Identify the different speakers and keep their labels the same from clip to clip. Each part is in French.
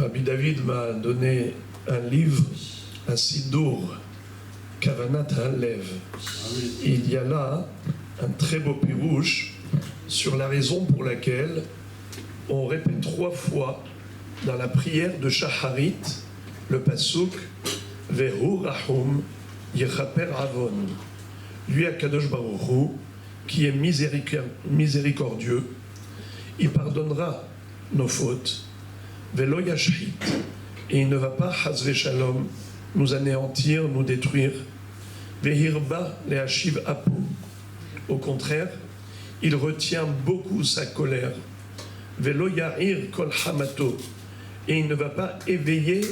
Speaker 1: Rabbi David m'a donné un livre, un Sidour, Kavanat Halev. Il y a là un très beau pirouche sur la raison pour laquelle on répète 3 fois dans la prière de Shacharit le pasuk Vehu Rahum Yechaper Avon. Lui, Akadosh Baruch Hu, qui est miséricordieux, il pardonnera nos fautes. Velo Yashhit, et il ne va pas, Hazve Shalom, nous anéantir, nous détruire. Vehirba Lehachiv Apo. Au contraire, il retient beaucoup sa colère. Velo Ya'ir Kol Hamato, et il ne va pas éveiller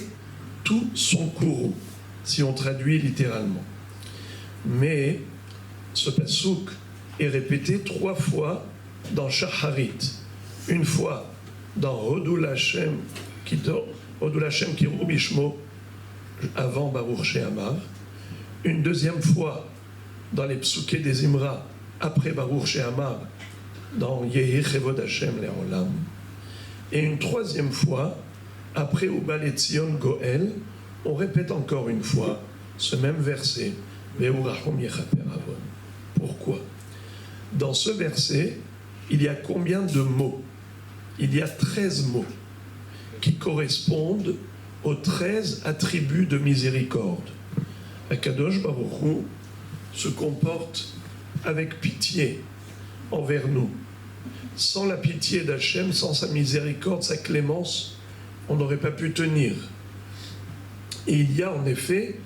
Speaker 1: tout son courroux, si on traduit littéralement. Mais ce pasuk est répété 3 fois dans Shacharit. Une fois dans Hodul Hashem Kiru Bishmo, avant Baruch She'amar. Une deuxième fois dans les psuké des Imra, après Baruch She'amar, dans Yehi Chevod Hashem Le'olam. Et une troisième fois, après Uba Letzion Goel, on répète encore une fois ce même verset. Pourquoi? Dans ce verset, il y a combien de mots? Il y a 13 mots qui correspondent aux 13 attributs de miséricorde. Akadosh Baruch Hu se comporte avec pitié envers nous. Sans la pitié d'Hachem, sans sa miséricorde, sa clémence, on n'aurait pas pu tenir. Et il y a en effet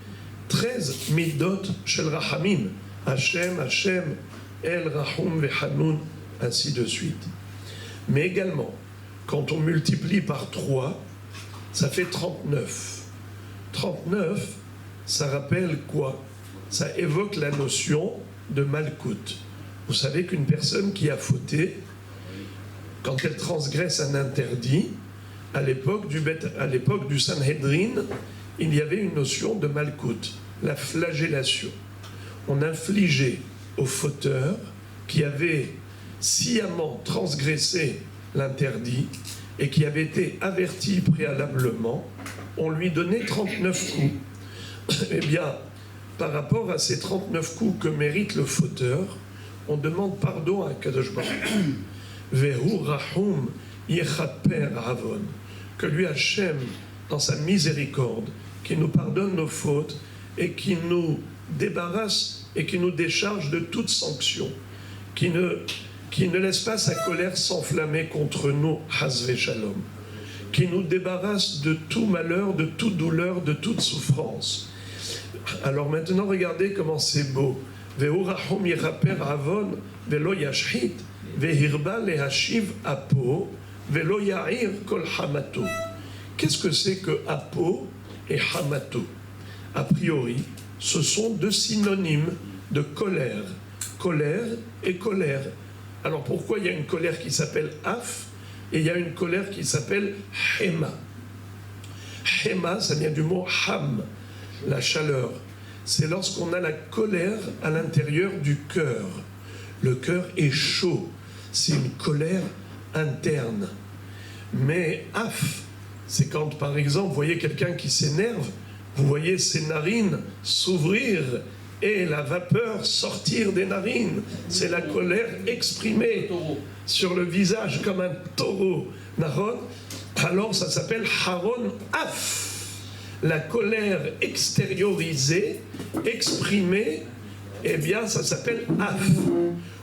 Speaker 1: 13 midot shel rachamim, Hachem, Hachem, El Rahum Vechanun, ainsi de suite. Mais également, quand on multiplie par 3, ça fait 39. 39, ça rappelle quoi? Ça évoque la notion de malkout. Vous savez qu'une personne qui a fauté, quand elle transgresse un interdit, à l'époque du Sanhedrin, il y avait une notion de malkout, la flagellation. On infligeait au fauteur qui avait sciemment transgressé l'interdit et qui avait été averti préalablement, on lui donnait 39 coups. Eh bien, par rapport à ces 39 coups que mérite le fauteur, on demande pardon à Kadosh Baruch Hu. Vehu Rahum Yechaper Avon. Que lui, Hachem, dans sa miséricorde, qui nous pardonne nos fautes et qui nous débarrasse et qui nous décharge de toute sanction, qui ne laisse pas sa colère s'enflammer contre nous, Hazve Shalom, qui nous débarrasse de tout malheur, de toute douleur, de toute souffrance. Alors maintenant, regardez comment c'est beau. Vehu Rahum Yechaper Avon, Velo Yashhit, Vehirba Lehachiv Apo, Velo Ya'ir Kol Hamato. Qu'est-ce que c'est que Apo et Hamato? A priori, ce sont 2 synonymes de colère. Colère et colère. Alors pourquoi il y a une colère qui s'appelle Af et il y a une colère qui s'appelle Hema? Hema, ça vient du mot Ham, la chaleur. C'est lorsqu'on a la colère à l'intérieur du cœur. Le cœur est chaud. C'est une colère interne. Mais Af, c'est quand, par exemple, vous voyez quelqu'un qui s'énerve, vous voyez ses narines s'ouvrir et la vapeur sortir des narines. C'est la colère exprimée sur le visage comme un taureau. Alors ça s'appelle Haron Af. La colère extériorisée, exprimée, eh bien ça s'appelle Af.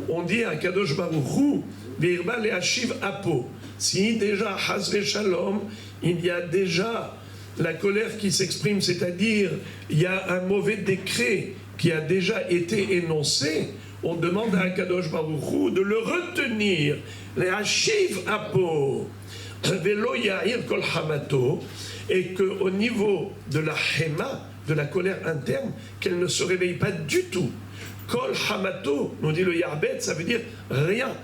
Speaker 1: On dit à Kadosh Baruch Hu, Virba Lehachiv Apo. Si déjà, Hazve Shalom, il y a déjà la colère qui s'exprime, c'est-à-dire il y a un mauvais décret qui a déjà été énoncé, on demande à Akadosh Baruch Hu de le retenir. Lehachiv Apo, Velo Ya'ir Kol Hamato, et qu'au niveau de la Hema, de la colère interne, qu'elle ne se réveille pas du tout. Kol Hamato, nous dit le Yarbet, ça veut dire rien.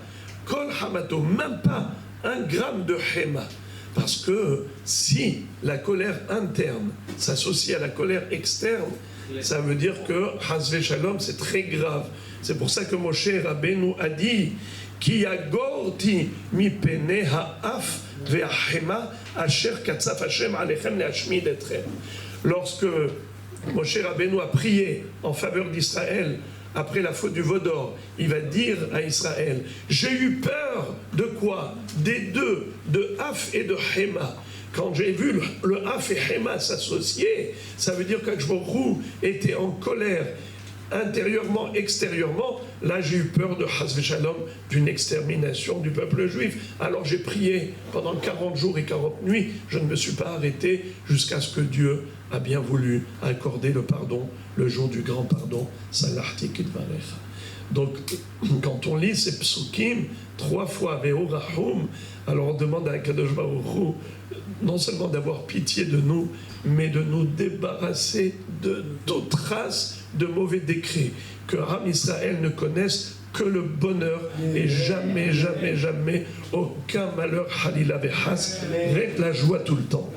Speaker 1: Kol Hamato, même pas 1 gramme de Hema. Parce que si la colère interne s'associe à la colère externe, ça veut dire que Hazve Shalom, c'est très grave. C'est pour ça que Moshe Rabbeinu a dit Ki yagorti mi pene ha'af ve'ahema Asher katzaf Hashem alechem le'ashmid etchem. Lorsque Moshe Rabbeinu a prié en faveur d'Israël après la faute du veau d'or, il va dire à Israël, j'ai eu peur de quoi? Des deux, de Haf et de Héma. Quand j'ai vu le Haf et Héma s'associer, ça veut dire qu'Akshborou était en colère intérieurement, extérieurement. Là j'ai eu peur de Chas v'Shalom, d'une extermination du peuple juif. Alors j'ai prié pendant 40 jours et 40 nuits, je ne me suis pas arrêté jusqu'à ce que Dieu a bien voulu accorder le pardon, le jour du grand pardon, Salahti Kitvarecha. Donc, quand on lit ces psukim, 3 fois Ve'o Rahum, alors on demande à Kadosh Baruch Hu, non seulement d'avoir pitié de nous, mais de nous débarrasser de toute trace de mauvais décrets, que Ham Israël ne connaisse que le bonheur et jamais, jamais, jamais aucun malheur, Halila Vechas, avec la joie tout le temps.